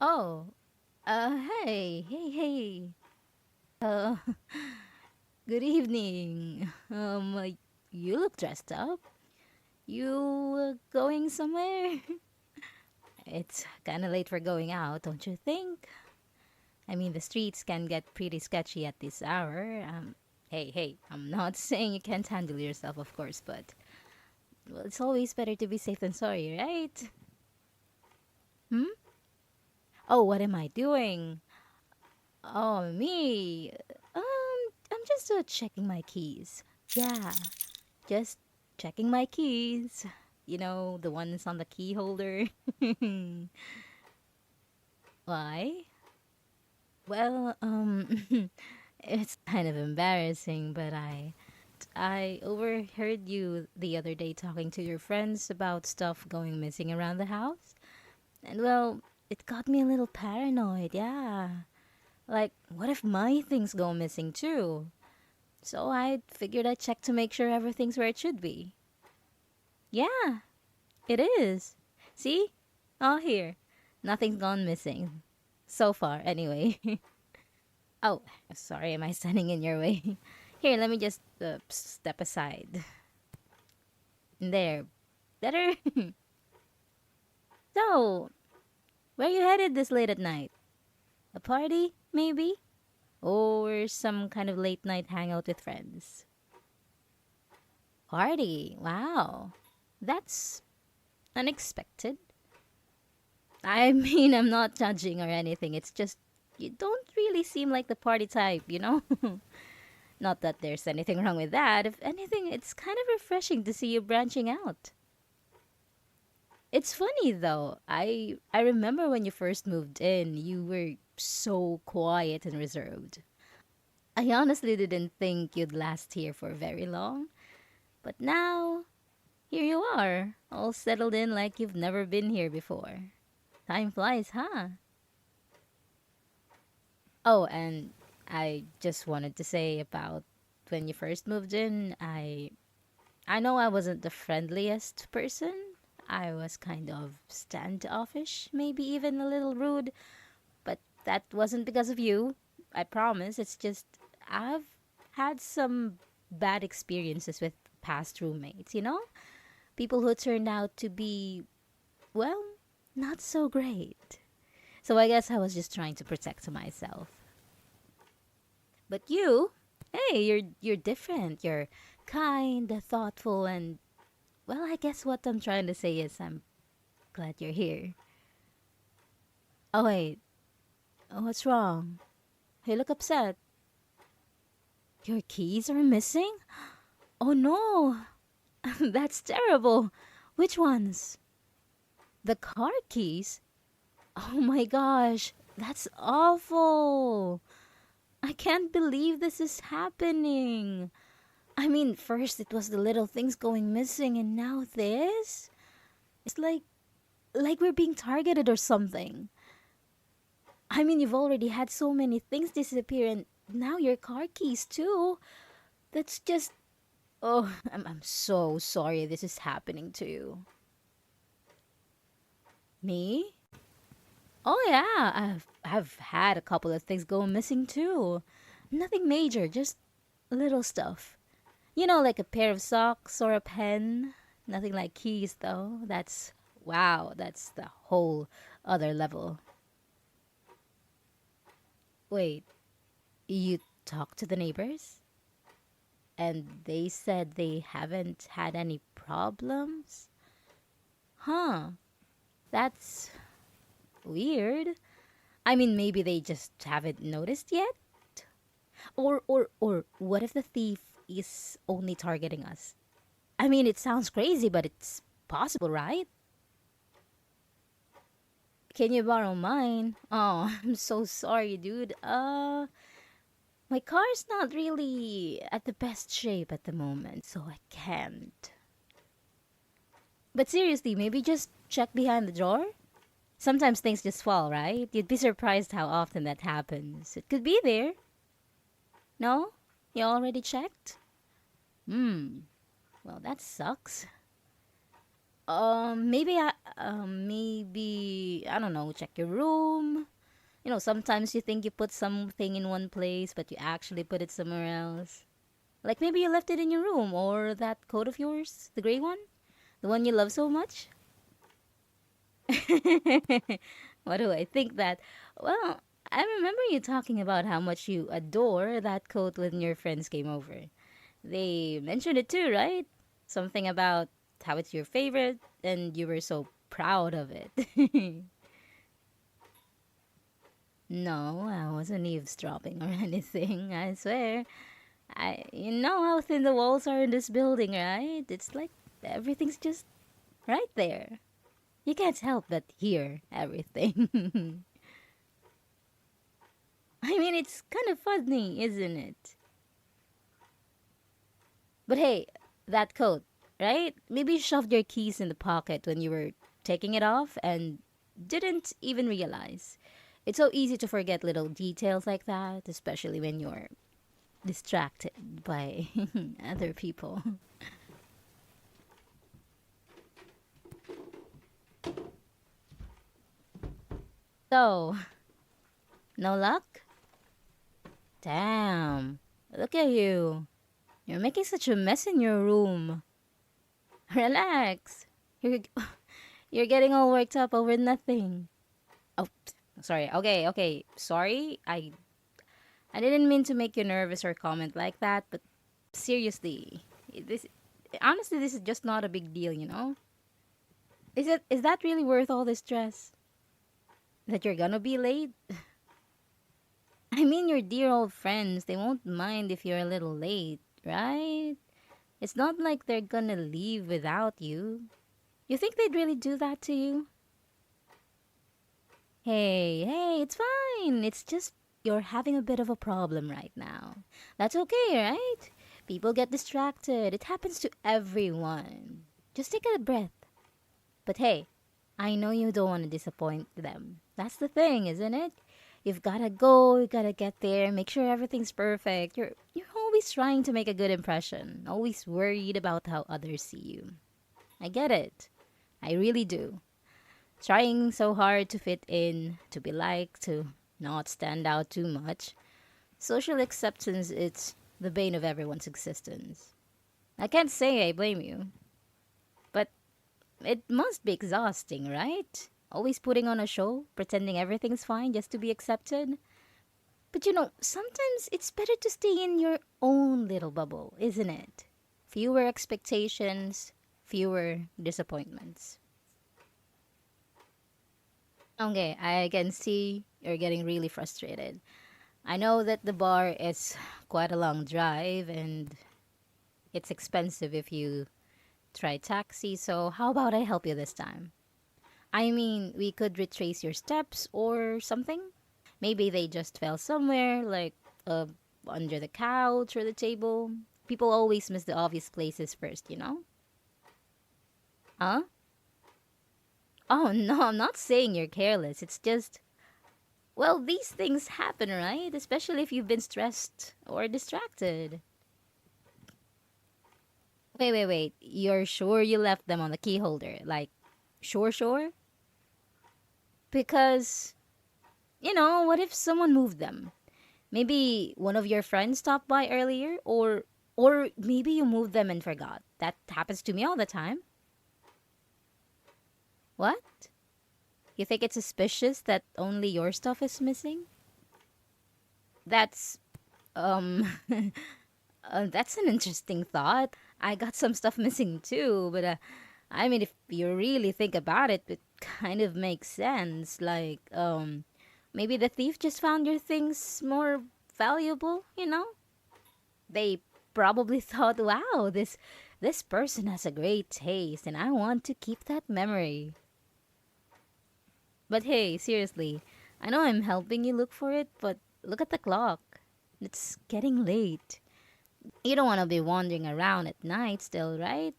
Oh, hey. Uh, good evening. You look dressed up. You going somewhere? It's kind of late for going out, don't you think? I mean, the streets can get pretty sketchy at this hour. Hey, I'm not saying you can't handle yourself, of course, but well, it's always better to be safe than sorry, right? Hmm? Oh, what am I doing? Oh, me. I'm just checking my keys. Yeah, just checking my keys. You know, the ones on the key holder. Why? Well, it's kind of embarrassing, but I overheard you the other day talking to your friends about stuff going missing around the house. And well, it got me a little paranoid. Yeah. Like, what if my things go missing too? So I figured I'd check to make sure everything's where it should be. Yeah, it is. See? All here. Nothing's gone missing. So far, anyway. Oh, sorry, am I standing in your way? Here, let me just step aside. There. Better? So, where you headed this late at night? A party, maybe? Or some kind of late night hangout with friends? Party. Wow. That's unexpected. I mean, I'm not judging or anything. It's just you don't really seem like the party type, you know? Not that there's anything wrong with that. If anything, it's kind of refreshing to see you branching out. It's funny though. I remember when you first moved in, you were so quiet and reserved. I honestly didn't think you'd last here for very long. But now, here you are, all settled in like you've never been here before. Time flies, huh? Oh, and I just wanted to say about when you first moved in, I know I wasn't the friendliest person. I was kind of standoffish, maybe even a little rude, but that wasn't because of you. I promise. It's just I've had some bad experiences with past roommates, you know? People who turned out to be, well, not so great. So I guess I was just trying to protect myself. But you, hey, you're different. You're kind, thoughtful, and well, I guess what I'm trying to say is I'm glad you're here. Oh wait, what's wrong? You look upset. Your keys are missing? Oh no, that's terrible. Which ones? The car keys? Oh my gosh, that's awful. I can't believe this is happening. I mean, first it was the little things going missing and now this? It's like we're being targeted or something. I mean, you've already had so many things disappear and now your car keys too. That's just oh, I'm so sorry this is happening to you. Me? Oh yeah, I've had a couple of things go missing too. Nothing major, just little stuff. You know, like a pair of socks or a pen. Nothing like keys though. That's wow, that's the whole other level. Wait, you talked to the neighbors? And they said they haven't had any problems? Huh, that's weird. I mean, maybe they just haven't noticed yet? Or what if the thief is only targeting us? I mean, it sounds crazy, but it's possible, right? Can you borrow mine? Oh, I'm so sorry, dude. My car's not really at the best shape at the moment, so I can't. But seriously, maybe just check behind the drawer? Sometimes things just fall, right? You'd be surprised how often that happens. It could be there. No? You already checked? Hmm. Well, that sucks. maybe I don't know. Check your room. Sometimes you think you put something in one place, but you actually put it somewhere else. Like maybe you left it in your room, or that coat of yours, the gray one, the one you love so much. What do I think that? Well, I remember you talking about how much you adore that coat when your friends came over. They mentioned it too, right? Something about how it's your favorite, and you were so proud of it. No, I wasn't eavesdropping or anything, I swear. You know how thin the walls are in this building, right? It's like everything's just right there. You can't help but hear everything. I mean, it's kind of funny, isn't it? But hey, that coat, right? Maybe you shoved your keys in the pocket when you were taking it off and didn't even realize. It's so easy to forget little details like that, especially when you're distracted by other people. So, no luck? Damn. Look at you. You're making such a mess in your room. Relax. You're you're getting all worked up over nothing. Oh, sorry. Okay, okay. Sorry. I didn't mean to make you nervous or comment like that, but seriously, this honestly this is just not a big deal, you know? Is that really worth all the stress? That you're gonna be late? I mean, your dear old friends, they won't mind if you're a little late, right? It's not like they're gonna leave without you. You think they'd really do that to you? Hey, hey, it's fine. It's just you're having a bit of a problem right now. That's okay, right? People get distracted. It happens to everyone. Just take a breath. But hey, I know you don't want to disappoint them. That's the thing, isn't it? You've gotta go, you gotta get there, make sure everything's perfect. You're always trying to make a good impression, always worried about how others see you. I get it. I really do. Trying so hard to fit in, to be liked, to not stand out too much. Social acceptance, it's the bane of everyone's existence. I can't say I blame you, but it must be exhausting, right? Always putting on a show, pretending everything's fine just to be accepted. But sometimes it's better to stay in your own little bubble, isn't it? Fewer expectations, fewer disappointments. Okay, I can see you're getting really frustrated. I know that the bar is quite a long drive and it's expensive if you try taxi, so how about I help you this time? I mean, we could retrace your steps or something. Maybe they just fell somewhere, like uh, under the couch or the table. People always miss the obvious places first, you know? Huh? Oh, no, I'm not saying you're careless. It's just, well, these things happen, right? Especially if you've been stressed or distracted. Wait, wait, wait. You're sure you left them on the key holder? Like, sure, sure? Because, what if someone moved them? Maybe one of your friends stopped by earlier, or maybe you moved them and forgot. That happens to me all the time. What? You think it's suspicious that only your stuff is missing? That's um that's an interesting thought. I got some stuff missing too, but I mean if you really think about it, it kind of makes sense. Like maybe the thief just found your things more valuable, you know? They probably thought, "Wow, this person has a great taste and I want to keep that memory." But hey, seriously, I know I'm helping you look for it, but look at the clock. It's getting late. You don't want to be wandering around at night still, right?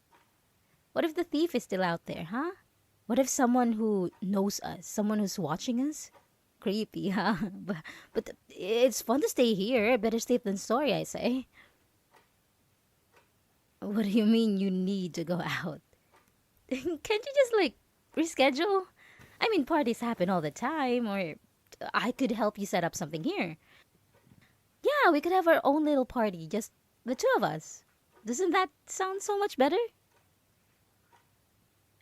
What if the thief is still out there, huh? What if someone who knows us, someone who's watching us? Creepy, huh? But it's fun to stay here. Better safe than sorry, I say. What do you mean you need to go out? Can't you just like reschedule? I mean, parties happen all the time, or I could help you set up something here. Yeah, we could have our own little party, just the two of us. Doesn't that sound so much better?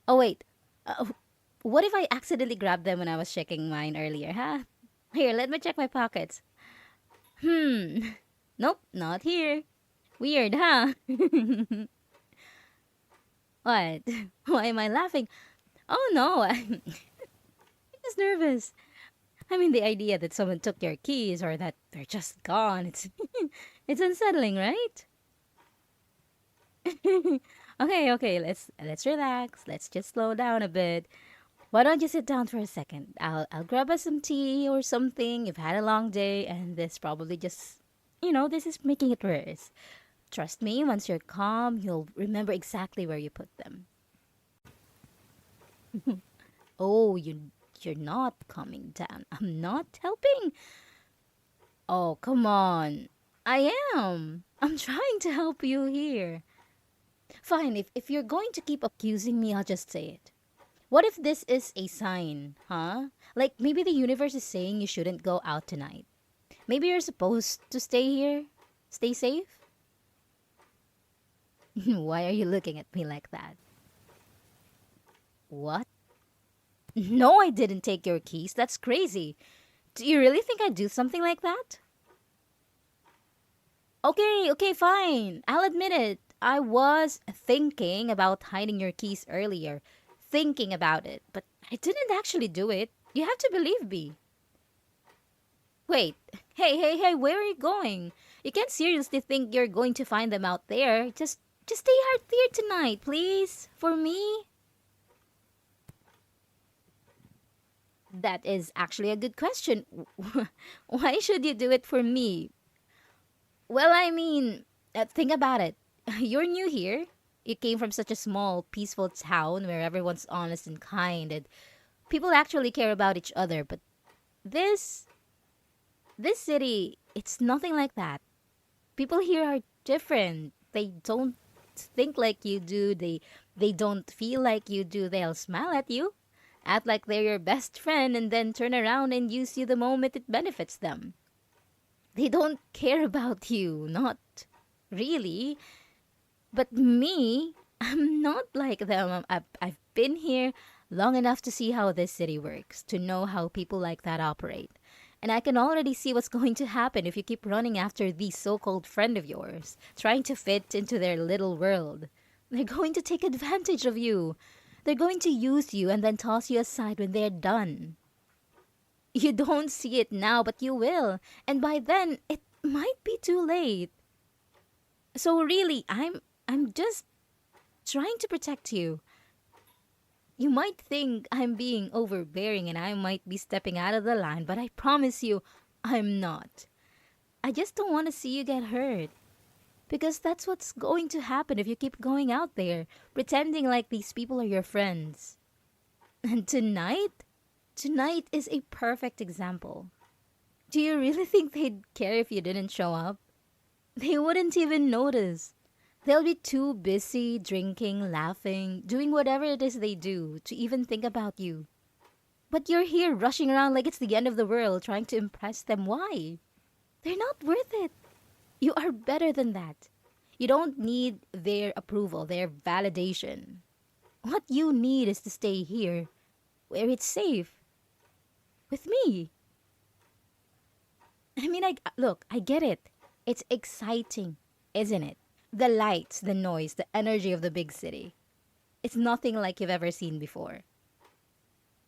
Oh, wait. Uh, what if I accidentally grabbed them when I was checking mine earlier, huh? Here, let me check my pockets. Hmm. Nope, not here. Weird, huh? What? Why am I laughing? Oh no, I'm just nervous. I mean, the idea that someone took your keys or that they're just gone, it's unsettling, right? Okay, let's relax. Let's just slow down a bit. Why don't you sit down for a second? I'll grab us some tea or something. You've had a long day and this probably just this is making it worse. Trust me, once you're calm, you'll remember exactly where you put them. Oh, you're not calming down. I'm not helping. Oh, come on. I am. I'm trying to help you here. Fine, if you're going to keep accusing me, I'll just say it. What if this is a sign, huh? Like maybe the universe is saying you shouldn't go out tonight. Maybe you're supposed to stay here. Stay safe? Why are you looking at me like that? What? No, I didn't take your keys. That's crazy. Do you really think I'd do something like that? Okay, fine. I'll admit it. I was thinking about hiding your keys earlier. Thinking about it. But I didn't actually do it. You have to believe me. Wait. Hey, where are you going? You can't seriously think you're going to find them out there. Just stay out here tonight, please. For me. That is actually a good question. Why should you do it for me? Well, I mean, think about it. You're new here. You came from such a small, peaceful town where everyone's honest and kind and people actually care about each other. But this this city, it's nothing like that. People here are different. They don't think like you do. They don't feel like you do. They'll smile at you, act like they're your best friend and then turn around and use you the moment it benefits them. They don't care about you, not really. But me, I'm not like them. I've been here long enough to see how this city works, to know how people like that operate. And I can already see what's going to happen if you keep running after the so called friend of yours, trying to fit into their little world. They're going to take advantage of you. They're going to use you and then toss you aside when they're done. You don't see it now, but you will. And by then, it might be too late. So really, I'm just trying to protect you. You might think I'm being overbearing and I might be stepping out of the line, but I promise you, I'm not. I just don't want to see you get hurt. Because that's what's going to happen if you keep going out there, pretending like these people are your friends. And tonight is a perfect example. Do you really think they'd care if you didn't show up? They wouldn't even notice. They'll be too busy drinking, laughing, doing whatever it is they do to even think about you. But you're here rushing around like it's the end of the world trying to impress them. Why? They're not worth it. You are better than that. You don't need their approval, their validation. What you need is to stay here, where it's safe, with me. I mean, look, I get it. It's exciting, isn't it? The lights, the noise, the energy of the big city. It's nothing like you've ever seen before.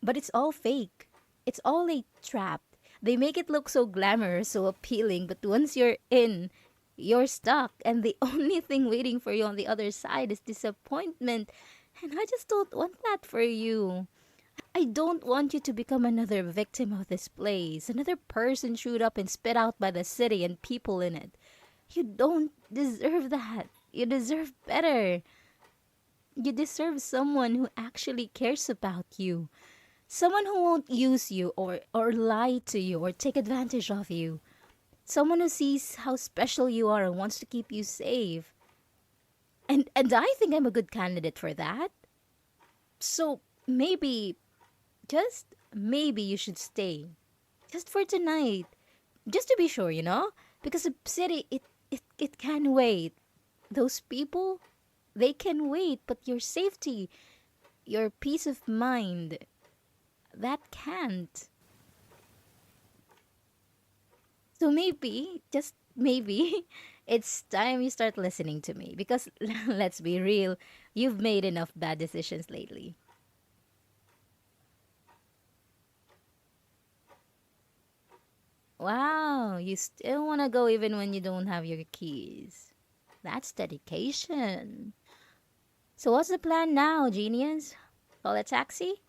But it's all fake. It's all a trap. They make it look so glamorous, so appealing, but once you're in, you're stuck, and the only thing waiting for you on the other side is disappointment. And I just don't want that for you. I don't want you to become another victim of this place, another person chewed up and spit out by the city and people in it. You don't deserve that. You deserve better. You deserve someone who actually cares about you. Someone who won't use you or lie to you or take advantage of you. Someone who sees how special you are and wants to keep you safe. And I think I'm a good candidate for that. So maybe, just maybe you should stay. Just for tonight. Just to be sure, Because the city, it can wait. Those people, they can wait, but your safety, your peace of mind, that can't. So maybe, just maybe, it's time you start listening to me because let's be real, you've made enough bad decisions lately. Wow, you still want to go even when you don't have your keys. That's dedication. So what's the plan now, genius? Call a taxi?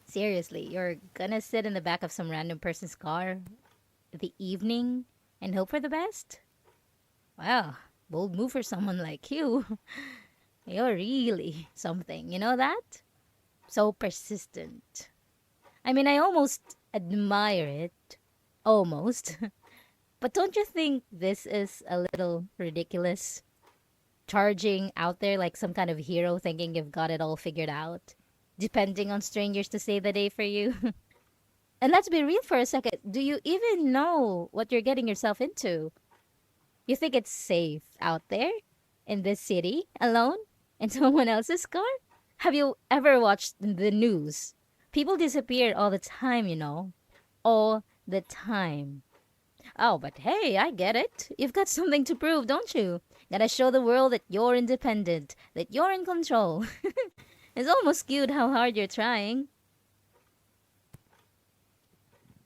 Seriously, you're gonna sit in the back of some random person's car the evening and hope for the best? Well, bold move for someone like you. You're really something, you know that? So persistent. I mean, I almost admire it. Almost. But don't you think this is a little ridiculous? Charging out there like some kind of hero thinking you've got it all figured out, depending on strangers to save the day for you. And let's be real for a second. Do you even know what you're getting yourself into? You think it's safe out there in this city alone in someone else's car? Have you ever watched the news? People disappear all the time, all the time. Oh, but hey, I get it. You've got something to prove, don't you? Gotta show the world that you're independent, that you're in control. It's almost cute how hard you're trying.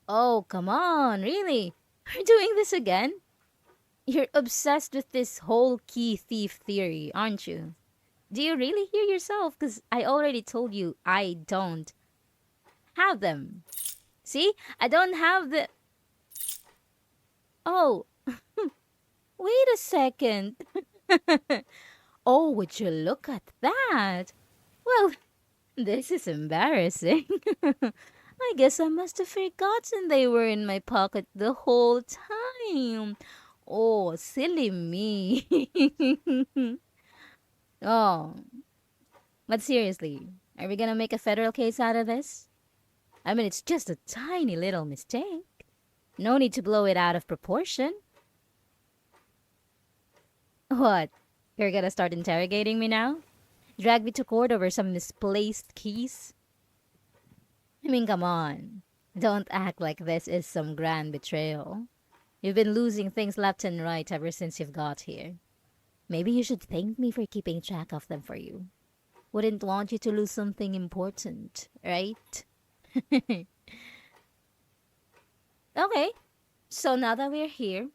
Oh, come on, really? You're doing this again? You're obsessed with this whole key thief theory, aren't you? Do you really hear yourself? Because I already told you I don't have them. See? I don't have the. Oh, wait a second. Oh, would you look at that? Well, this is embarrassing. I guess I must have forgotten they were in my pocket the whole time. Oh, silly me. Oh, but seriously, are we gonna make a federal case out of this? I mean, it's just a tiny little mistake. No need to blow it out of proportion. What? You're gonna start interrogating me now? Drag me to court over some misplaced keys? I mean, come on. Don't act like this is some grand betrayal. You've been losing things left and right ever since you've got here. Maybe you should thank me for keeping track of them for you. Wouldn't want you to lose something important, right? Okay, so now that we're here,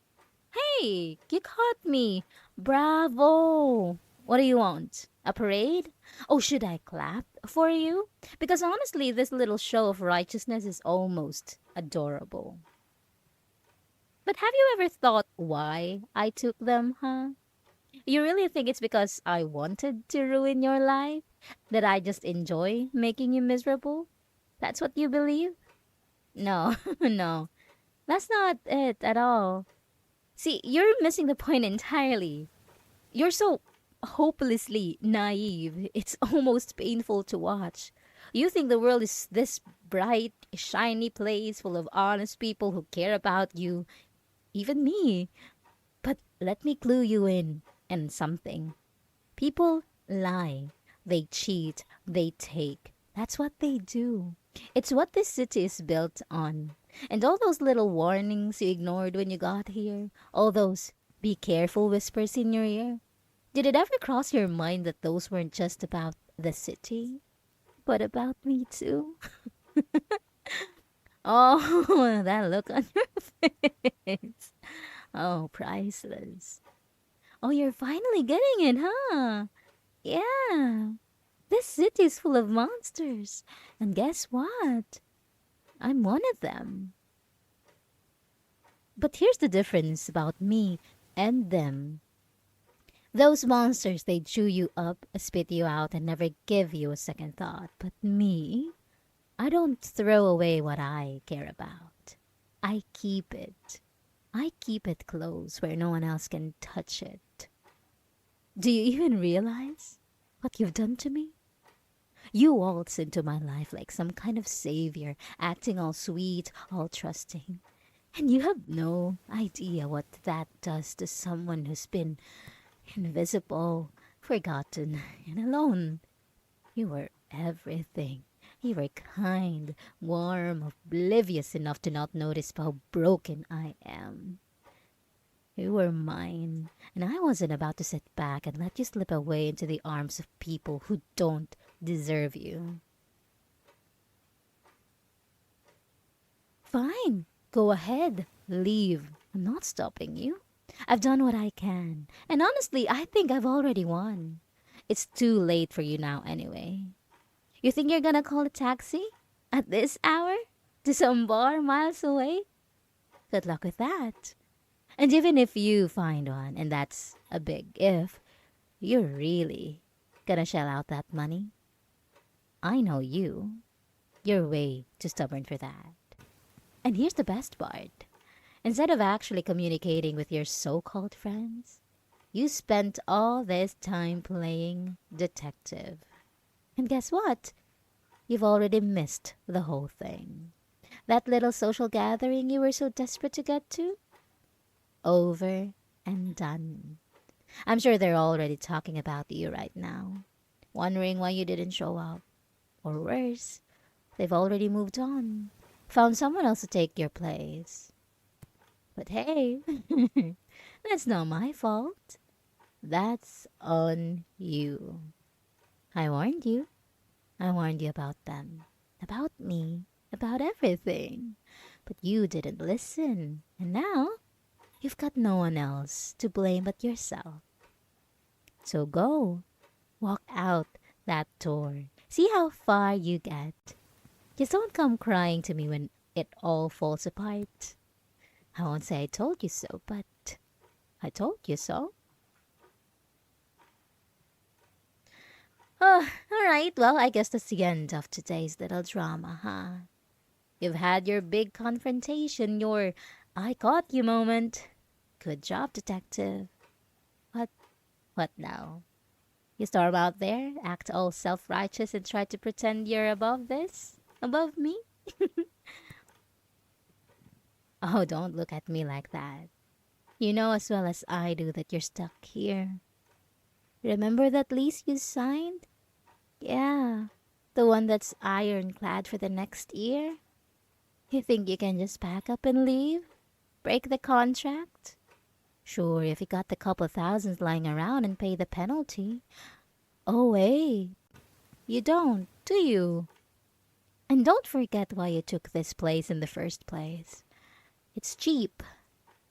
hey, you caught me. Bravo. What do you want? A parade? Oh, should I clap for you? Because honestly, this little show of righteousness is almost adorable. But have you ever thought why I took them, huh? You really think it's because I wanted to ruin your life? That I just enjoy making you miserable? That's what you believe? No, no. That's not it at all. See, you're missing the point entirely. You're so hopelessly naive. It's almost painful to watch. You think the world is this bright, shiny place full of honest people who care about you, even me. But let me clue you in on something. People lie, they cheat, they take. That's what they do. It's what this city is built on. And all those little warnings you ignored when you got here, all those be careful whispers in your ear, did it ever cross your mind that those weren't just about the city, but about me too? Oh, that look on your face. Oh, priceless. Oh, you're finally getting it, huh? Yeah. This city's full of monsters. And guess what? I'm one of them. But here's the difference about me and them. Those monsters, they chew you up, spit you out, and never give you a second thought. But me, I don't throw away what I care about. I keep it. I keep it close where no one else can touch it. Do you even realize what you've done to me? You waltz into my life like some kind of savior, acting all sweet, all trusting. And you have no idea what that does to someone who's been invisible, forgotten, and alone. You were everything. You were kind, warm, oblivious enough to not notice how broken I am. You were mine, and I wasn't about to sit back and let you slip away into the arms of people who don't deserve you. Fine, go ahead, leave. I'm not stopping you. I've done what I can, and honestly, I think I've already won. It's too late for you now, anyway. You think you're gonna call a taxi? At this hour? To some bar miles away? Good luck with that. And even if you find one, and that's a big if, you're really gonna shell out that money? I know you. You're way too stubborn for that. And here's the best part. Instead of actually communicating with your so called friends, you spent all this time playing detective. And guess what? You've already missed the whole thing. That little social gathering you were so desperate to get to? Over and done. I'm sure they're already talking about you right now, wondering why you didn't show up. Or worse, they've already moved on, found someone else to take your place. But hey, that's not my fault. That's on you. I warned you. I warned you about them, about me, about everything. But you didn't listen. And now, you've got no one else to blame but yourself. So go, walk out that door. See how far you get. Just don't come crying to me when it all falls apart. I won't say I told you so, but I told you so. Oh, alright, well, I guess that's the end of today's little drama, huh? You've had your big confrontation, your I caught you moment. Good job, detective. What? What now? You storm out there, act all self-righteous and try to pretend you're above this? Above me? Oh, don't look at me like that. You know as well as I do that you're stuck here. Remember that lease you signed? Yeah, the one that's ironclad for the next year? You think you can just pack up and leave? Break the contract? Sure, if you got the couple thousands lying around and pay the penalty. Oh, wait. You don't, do you? And don't forget why you took this place in the first place. It's cheap.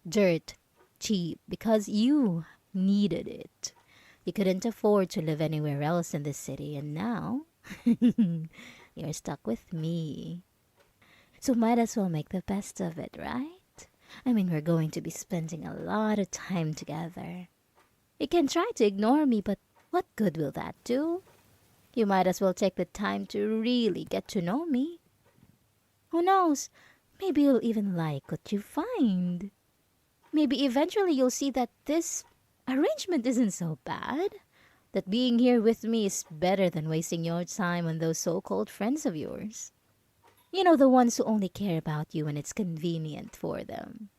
Dirt cheap because you needed it. You couldn't afford to live anywhere else in the city, and now you're stuck with me. So might as well make the best of it, right? I mean, we're going to be spending a lot of time together. You can try to ignore me, but what good will that do? You might as well take the time to really get to know me. Who knows? Maybe you'll even like what you find. Maybe eventually you'll see that this arrangement isn't so bad. That being here with me is better than wasting your time on those so-called friends of yours. You know, the ones who only care about you when it's convenient for them.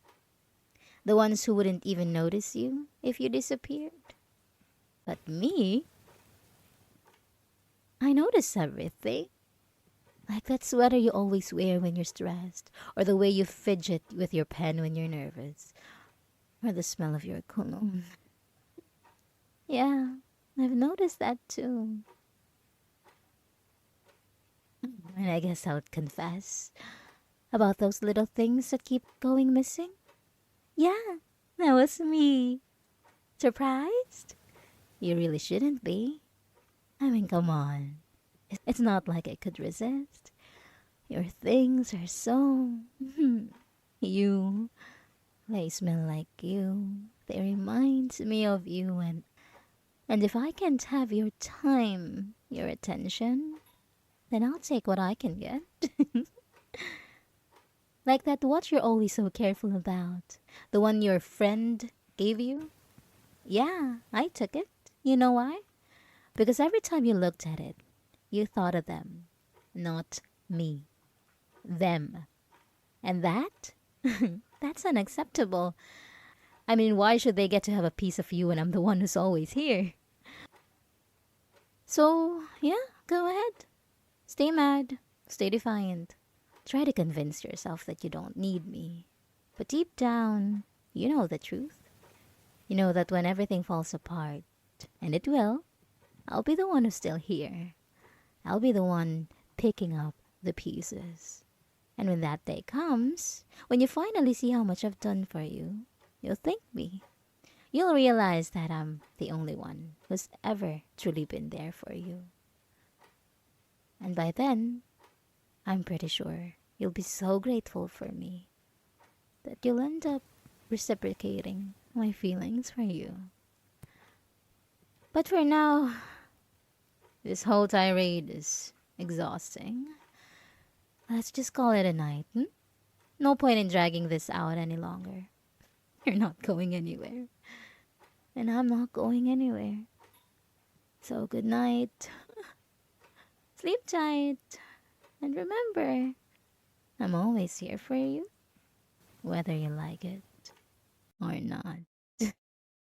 The ones who wouldn't even notice you if you disappeared. But me, I notice everything. Like that sweater you always wear when you're stressed, or the way you fidget with your pen when you're nervous, or the smell of your cologne. Yeah, I've noticed that too. And I guess I'll confess about those little things that keep going missing. Yeah, that was me. Surprised? You really shouldn't be. I mean, come on. It's not like I could resist. Your things are so you. They smell like you. They remind me of you, and if I can't have your time, your attention, then I'll take what I can get. Like that watch you're always so careful about. The one your friend gave you. Yeah, I took it. You know why? Because every time you looked at it, You thought of them, not me. Them. And that? That's unacceptable. I mean, why should they get to have a piece of you when I'm the one who's always here? So, yeah, go ahead. Stay mad. Stay defiant. Try to convince yourself that you don't need me. But deep down, you know the truth. You know that when everything falls apart, and it will, I'll be the one who's still here. I'll be the one picking up the pieces. And when that day comes, when you finally see how much I've done for you, you'll thank me. You'll realize that I'm the only one who's ever truly been there for you. And by then, I'm pretty sure you'll be so grateful for me that you'll end up reciprocating my feelings for you. But for now, this whole tirade is exhausting. Let's just call it a night. No point in dragging this out any longer. You're not going anywhere. And I'm not going anywhere. So good night. Sleep tight. And remember, I'm always here for you, whether you like it or not.